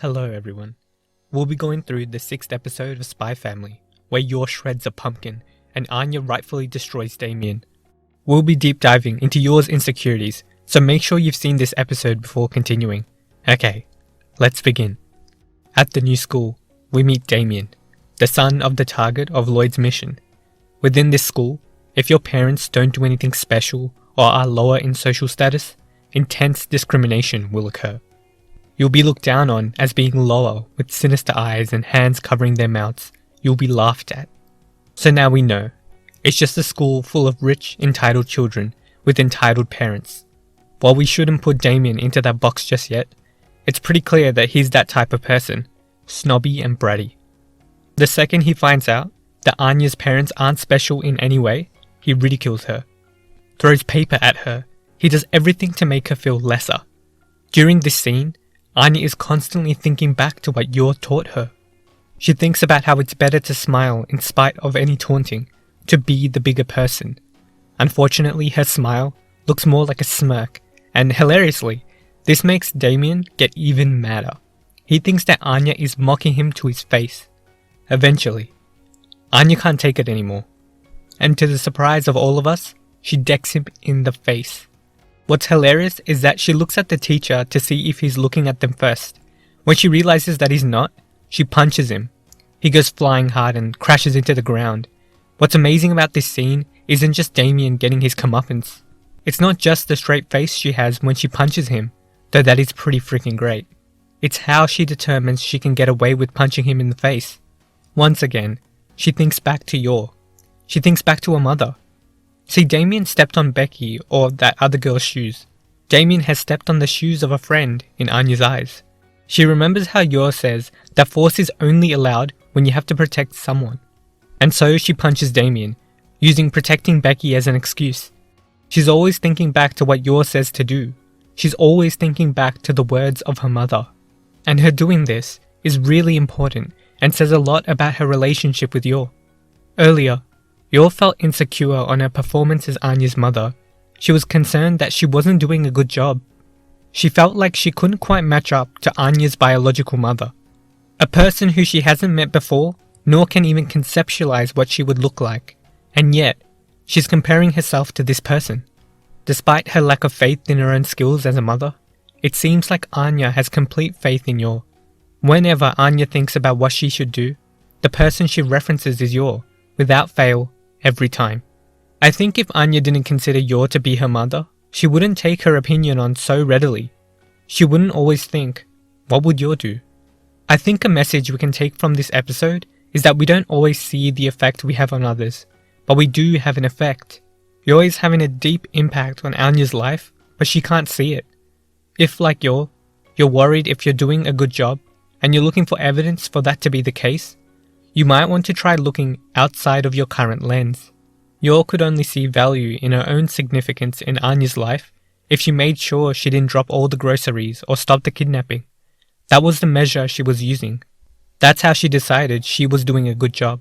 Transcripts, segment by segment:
Hello everyone. We'll be going through the 6th episode of Spy Family, where Yor shreds a pumpkin and Anya rightfully destroys Damien. We'll be deep diving into Yor's insecurities, so make sure you've seen this episode before continuing. Okay, let's begin. At the new school, we meet Damien, the son of the target of Lloyd's mission. Within this school, if your parents don't do anything special or are lower in social status, intense discrimination will occur. You'll be looked down on as being lower with sinister eyes and hands covering their mouths. You'll be laughed at. So now we know. It's just a school full of rich, entitled children with entitled parents. While we shouldn't put Damien into that box just yet, it's pretty clear that he's that type of person, snobby and bratty. The second he finds out that Anya's parents aren't special in any way, he ridicules her, throws paper at her. He does everything to make her feel lesser. During this scene, Anya is constantly thinking back to what Yor taught her. She thinks about how it's better to smile in spite of any taunting, to be the bigger person. Unfortunately, her smile looks more like a smirk, and hilariously, this makes Damien get even madder. He thinks that Anya is mocking him to his face. Eventually, Anya can't take it anymore, and to the surprise of all of us, she decks him in the face. What's hilarious is that she looks at the teacher to see if he's looking at them first. When she realizes that he's not, she punches him. He goes flying hard and crashes into the ground. What's amazing about this scene isn't just Damien getting his comeuppance. It's not just the straight face she has when she punches him, though that is pretty freaking great. It's how she determines she can get away with punching him in the face. Once again, she thinks back to Yor. She thinks back to her mother. See, Damien stepped on Becky or that other girl's shoes. Damien has stepped on the shoes of a friend in Anya's eyes. She remembers how Yor says that force is only allowed when you have to protect someone. And so she punches Damien, using protecting Becky as an excuse. She's always thinking back to what Yor says to do. She's always thinking back to the words of her mother. And her doing this is really important and says a lot about her relationship with Yor. Earlier, Yor felt insecure on her performance as Anya's mother. She was concerned that she wasn't doing a good job. She felt like she couldn't quite match up to Anya's biological mother, a person who she hasn't met before, nor can even conceptualize what she would look like. And yet, she's comparing herself to this person. Despite her lack of faith in her own skills as a mother, it seems like Anya has complete faith in Yor. Whenever Anya thinks about what she should do, the person she references is Yor, without fail, every time. I think if Anya didn't consider Yor to be her mother, she wouldn't take her opinion on so readily. She wouldn't always think, what would Yor do? I think a message we can take from this episode is that we don't always see the effect we have on others, but we do have an effect. Yor is having a deep impact on Anya's life, but she can't see it. If, like Yor, you're worried if you're doing a good job, and you're looking for evidence for that to be the case, you might want to try looking outside of your current lens. Yor could only see value in her own significance in Anya's life if she made sure she didn't drop all the groceries or stop the kidnapping. That was the measure she was using. That's how she decided she was doing a good job.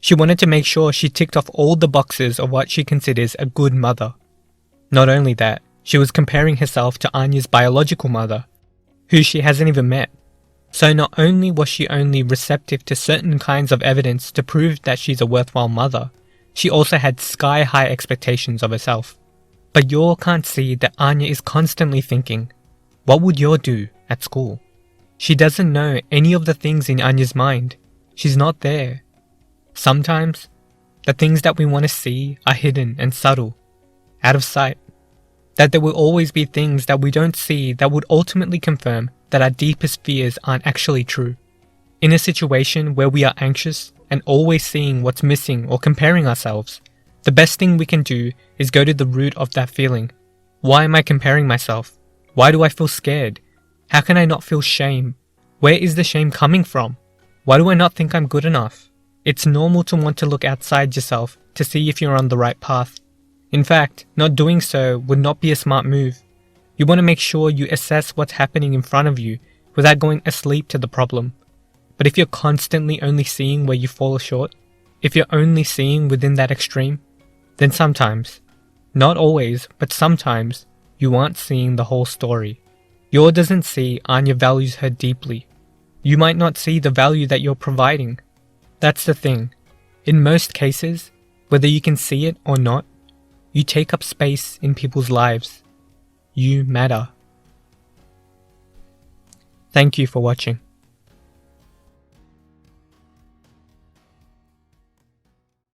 She wanted to make sure she ticked off all the boxes of what she considers a good mother. Not only that, she was comparing herself to Anya's biological mother, who she hasn't even met. So not only was she only receptive to certain kinds of evidence to prove that she's a worthwhile mother, she also had sky-high expectations of herself. But Yor can't see that Anya is constantly thinking, what would Yor do at school? She doesn't know any of the things in Anya's mind. She's not there. Sometimes, the things that we want to see are hidden and subtle, out of sight. That there will always be things that we don't see that would ultimately confirm that our deepest fears aren't actually true. In a situation where we are anxious and always seeing what's missing or comparing ourselves, the best thing we can do is go to the root of that feeling. Why am I comparing myself? Why do I feel scared? How can I not feel shame? Where is the shame coming from? Why do I not think I'm good enough? It's normal to want to look outside yourself to see if you're on the right path. In fact, not doing so would not be a smart move. You want to make sure you assess what's happening in front of you without going asleep to the problem. But if you're constantly only seeing where you fall short, if you're only seeing within that extreme, then sometimes, not always, but sometimes, you aren't seeing the whole story. Yor doesn't see Anya values her deeply. You might not see the value that you're providing. That's the thing. In most cases, whether you can see it or not, you take up space in people's lives. You matter. Thank you for watching.